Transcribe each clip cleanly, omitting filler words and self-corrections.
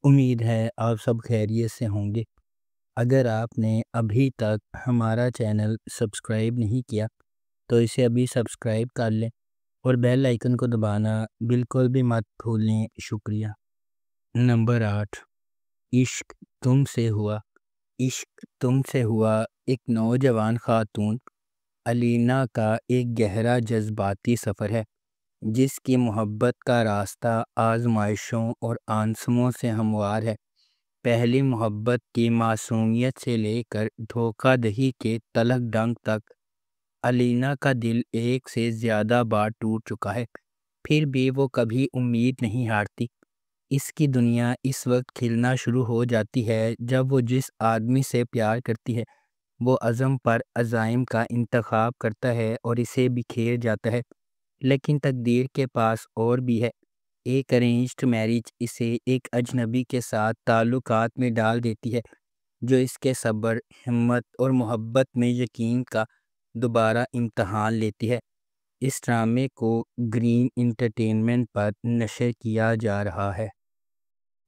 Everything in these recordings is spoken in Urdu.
امید ہے آپ سب خیریت سے ہوں گے۔ اگر آپ نے ابھی تک ہمارا چینل سبسکرائب نہیں کیا تو اسے ابھی سبسکرائب کر لیں اور بیل آئیکن کو دبانا بالکل بھی مت بھولیں۔ شکریہ۔ نمبر 8، عشق تم سے ہوا۔ عشق تم سے ہوا ایک نوجوان خاتون علینا کا ایک گہرا جذباتی سفر ہے، جس کی محبت کا راستہ آزمائشوں اور آنسوؤں سے ہموار ہے۔ پہلی محبت کی معصومیت سے لے کر دھوکہ دہی کے تلخ ڈنگ تک علینا کا دل ایک سے زیادہ بار ٹوٹ چکا ہے، پھر بھی وہ کبھی امید نہیں ہارتی۔ اس کی دنیا اس وقت کھلنا شروع ہو جاتی ہے جب وہ جس آدمی سے پیار کرتی ہے وہ عزم پر عزائم کا انتخاب کرتا ہے اور اسے بکھیر جاتا ہے۔ لیکن تقدیر کے پاس اور بھی ہے۔ ایک ارینجڈ میرج اسے ایک اجنبی کے ساتھ تعلقات میں ڈال دیتی ہے جو اس کے صبر، ہمت اور محبت میں یقین کا دوبارہ امتحان لیتی ہے۔ اس ڈرامے کو گرین انٹرٹینمنٹ پر نشر کیا جا رہا ہے۔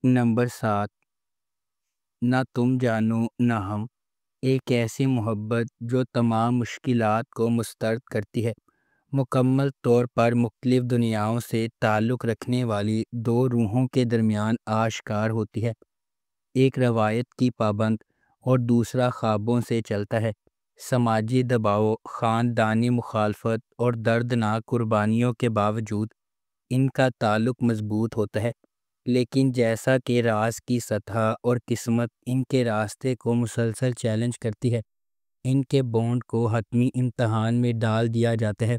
نمبر 7، نہ تم جانو نہ ہم۔ ایک ایسی محبت جو تمام مشکلات کو مسترد کرتی ہے، مکمل طور پر مختلف دنیاؤں سے تعلق رکھنے والی دو روحوں کے درمیان آشکار ہوتی ہے۔ ایک روایت کی پابند اور دوسرا خوابوں سے چلتا ہے۔ سماجی دباؤ، خاندانی مخالفت اور دردناک قربانیوں کے باوجود ان کا تعلق مضبوط ہوتا ہے، لیکن جیسا کہ راز کی سطح اور قسمت ان کے راستے کو مسلسل چیلنج کرتی ہے، ان کے بونڈ کو حتمی امتحان میں ڈال دیا جاتا ہے۔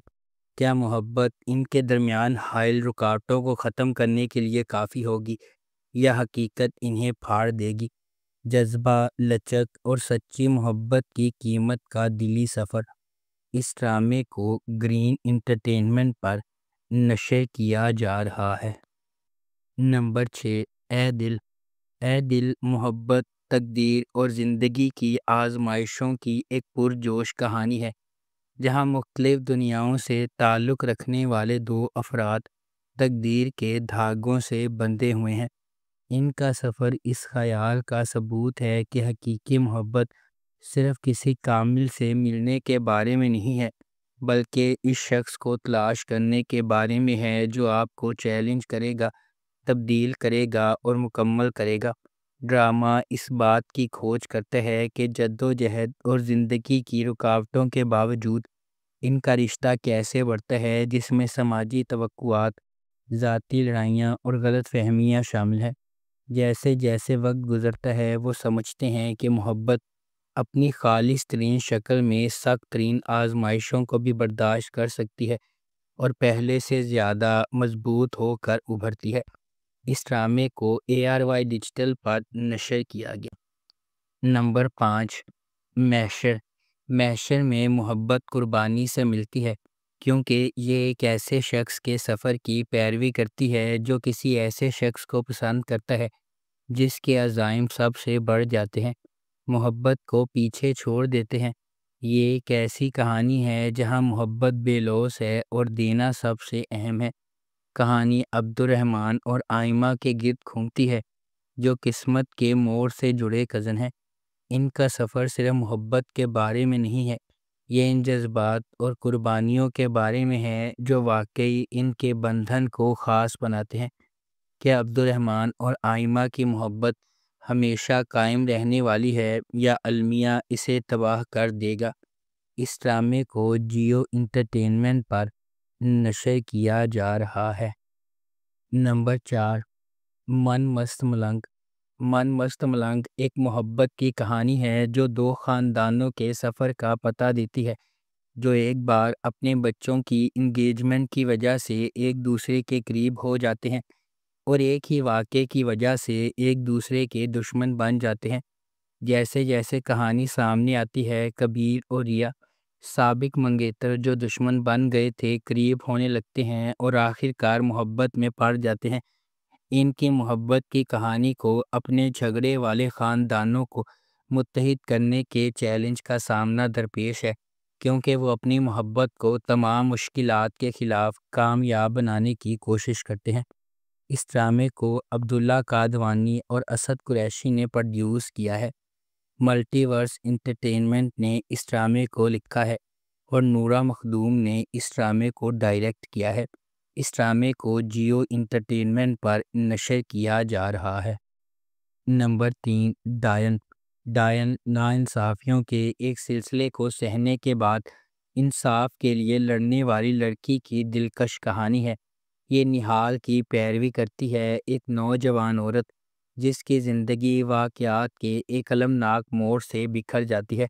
کیا محبت ان کے درمیان حائل رکاوٹوں کو ختم کرنے کے لیے کافی ہوگی یا حقیقت انہیں پھاڑ دے گی؟ جذبہ، لچک اور سچی محبت کی قیمت کا دلی سفر۔ اس ڈرامے کو گرین انٹرٹینمنٹ پر نشر کیا جا رہا ہے۔ نمبر 6، اے دل۔ اے دل محبت، تقدیر اور زندگی کی آزمائشوں کی ایک پرجوش کہانی ہے، جہاں مختلف دنیاؤں سے تعلق رکھنے والے دو افراد تقدیر کے دھاگوں سے بندھے ہوئے ہیں۔ ان کا سفر اس خیال کا ثبوت ہے کہ حقیقی محبت صرف کسی کامل سے ملنے کے بارے میں نہیں ہے، بلکہ اس شخص کو تلاش کرنے کے بارے میں ہے جو آپ کو چیلنج کرے گا، تبدیل کرے گا اور مکمل کرے گا۔ ڈرامہ اس بات کی کھوج کرتا ہے کہ جدوجہد اور زندگی کی رکاوٹوں کے باوجود ان کا رشتہ کیسے بڑھتا ہے، جس میں سماجی توقعات، ذاتی لڑائیاں اور غلط فہمیاں شامل ہیں۔ جیسے جیسے وقت گزرتا ہے وہ سمجھتے ہیں کہ محبت اپنی خالص ترین شکل میں سخت ترین آزمائشوں کو بھی برداشت کر سکتی ہے اور پہلے سے زیادہ مضبوط ہو کر ابھرتی ہے۔ اس ڈرامے کو ARY ڈیجیٹل پر نشر کیا گیا۔ نمبر 5، محشر۔ محشر میں محبت قربانی سے ملتی ہے، کیونکہ یہ ایک ایسے شخص کے سفر کی پیروی کرتی ہے جو کسی ایسے شخص کو پسند کرتا ہے جس کے عزائم سب سے بڑھ جاتے ہیں، محبت کو پیچھے چھوڑ دیتے ہیں۔ یہ ایک ایسی کہانی ہے جہاں محبت بے لوث ہے اور دینا سب سے اہم ہے۔ کہانی عبد الرحمن اور آئمہ کے گرد گھومتی ہے، جو قسمت کے موڑ سے جڑے کزن ہیں۔ ان کا سفر صرف محبت کے بارے میں نہیں ہے، یہ ان جذبات اور قربانیوں کے بارے میں ہے جو واقعی ان کے بندھن کو خاص بناتے ہیں۔ کیا عبد الرحمن اور آئمہ کی محبت ہمیشہ قائم رہنے والی ہے یا المیہ اسے تباہ کر دے گا؟ اس ڈرامے کو جیو انٹرٹینمنٹ پر نشر کیا جا رہا ہے۔ نمبر 4، من مست ملنگ۔ من مست ملنگ ایک محبت کی کہانی ہے جو دو خاندانوں کے سفر کا پتہ دیتی ہے، جو ایک بار اپنے بچوں کی انگیجمنٹ کی وجہ سے ایک دوسرے کے قریب ہو جاتے ہیں اور ایک ہی واقعے کی وجہ سے ایک دوسرے کے دشمن بن جاتے ہیں۔ جیسے جیسے کہانی سامنے آتی ہے، کبیر اور ریا، سابق منگیتر جو دشمن بن گئے تھے، قریب ہونے لگتے ہیں اور آخر کار محبت میں پڑ جاتے ہیں۔ ان کی محبت کی کہانی کو اپنے جھگڑے والے خاندانوں کو متحد کرنے کے چیلنج کا سامنا درپیش ہے، کیونکہ وہ اپنی محبت کو تمام مشکلات کے خلاف کامیاب بنانے کی کوشش کرتے ہیں۔ اس ڈرامے کو عبداللہ قادوانی اور اسد قریشی نے پروڈیوس کیا ہے۔ ملٹی ورس انٹرٹینمنٹ نے اس ڈرامے کو لکھا ہے اور نورا مخدوم نے اس ڈرامے کو ڈائریکٹ کیا ہے۔ اس ڈرامے کو جیو انٹرٹینمنٹ پر نشر کیا جا رہا ہے۔ نمبر 3، ڈائن۔ ڈائن ناانصافیوں کے ایک سلسلے کو سہنے کے بعد انصاف کے لیے لڑنے والی لڑکی کی دلکش کہانی ہے۔ یہ نہال کی پیروی کرتی ہے، ایک نوجوان عورت جس کی زندگی واقعات کے ایک المناک موڑ سے بکھر جاتی ہے۔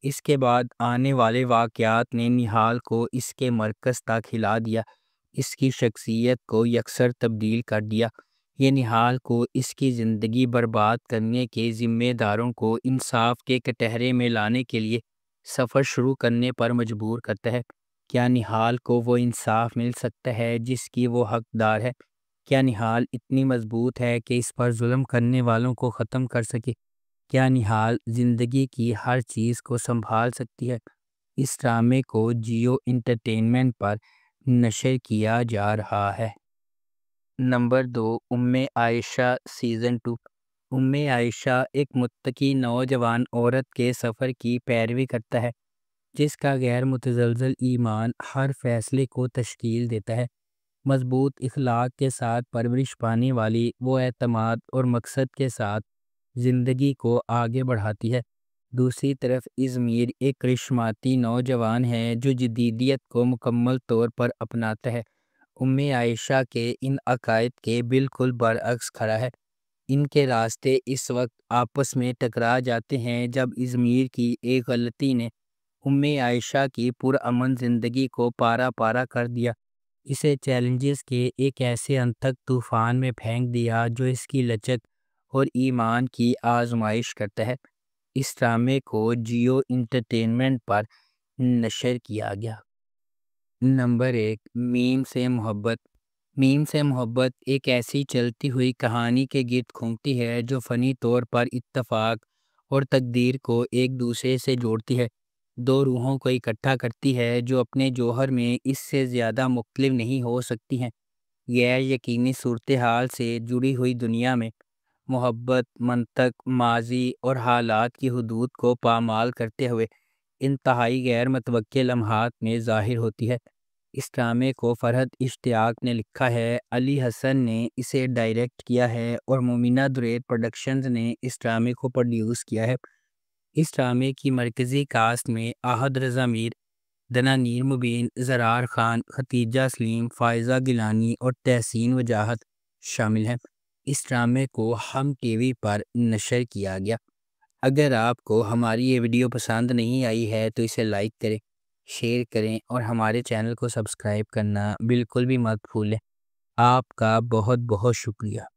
اس کے بعد آنے والے واقعات نے نہال کو اس کے مرکز تک ہلا دیا، اس کی شخصیت کو یکسر تبدیل کر دیا۔ یہ نہال کو اس کی زندگی برباد کرنے کے ذمہ داروں کو انصاف کے کٹہرے میں لانے کے لیے سفر شروع کرنے پر مجبور کرتا ہے۔ کیا نہال کو وہ انصاف مل سکتا ہے جس کی وہ حقدار ہے؟ کیا نہال اتنی مضبوط ہے کہ اس پر ظلم کرنے والوں کو ختم کر سکے؟ کیا نہال زندگی کی ہر چیز کو سنبھال سکتی ہے؟ اس ڈرامے کو جیو انٹرٹینمنٹ پر نشر کیا جا رہا ہے۔ نمبر 2، عائشہ سیزن 2۔ عائشہ ایک متقی نوجوان عورت کے سفر کی پیروی کرتا ہے جس کا غیر متزلزل ایمان ہر فیصلے کو تشکیل دیتا ہے۔ مضبوط اخلاق کے ساتھ پرورش پانے والی وہ اعتماد اور مقصد کے ساتھ زندگی کو آگے بڑھاتی ہے۔ دوسری طرف ازمیر ایک کرشماتی نوجوان ہے جو جدیدیت کو مکمل طور پر اپناتا ہے۔ عائشہ کے ان عقائد کے بالکل برعکس کھڑا ہے۔ ان کے راستے اس وقت آپس میں ٹکرا جاتے ہیں جب ازمیر کی ایک غلطی نے عائشہ کی پرامن زندگی کو پارا پارا کر دیا، اسے چیلنجز کے ایک ایسے انتھک طوفان میں پھینک دیا جو اس کی لچک اور ایمان کی آزمائش کرتا ہے۔ اس ڈرامے کو جیو انٹرٹینمنٹ پر نشر کیا گیا۔ نمبر 1، میم سے محبت۔ میم سے محبت ایک ایسی چلتی ہوئی کہانی کے گرد گھومتی ہے جو فنی طور پر اتفاق اور تقدیر کو ایک دوسرے سے جوڑتی ہے، دو روحوں کو اکٹھا کرتی ہے جو اپنے جوہر میں اس سے زیادہ مختلف نہیں ہو سکتی ہیں۔ غیر یقینی صورتحال سے جڑی ہوئی دنیا میں محبت منطق، ماضی اور حالات کی حدود کو پامال کرتے ہوئے انتہائی غیر متوقع لمحات میں ظاہر ہوتی ہے۔ اس ڈرامے کو فرحت اشتیاق نے لکھا ہے، علی حسن نے اسے ڈائریکٹ کیا ہے اور مومنہ درید پروڈکشنز نے اس ڈرامے کو پروڈیوس کیا ہے۔ اس ڈرامے کی مرکزی کاسٹ میں احد رضا میر، دنانیر مبین، زرار خان، ختیجہ سلیم، فائزہ گیلانی اور تحسین وجاہت شامل ہیں۔ اس ڈرامے کو ہم ٹی وی پر نشر کیا گیا۔ اگر آپ کو ہماری یہ ویڈیو پسند نہیں آئی ہے تو اسے لائک کریں، شیئر کریں اور ہمارے چینل کو سبسکرائب کرنا بالکل بھی مت بھولیں۔ آپ کا بہت بہت شکریہ۔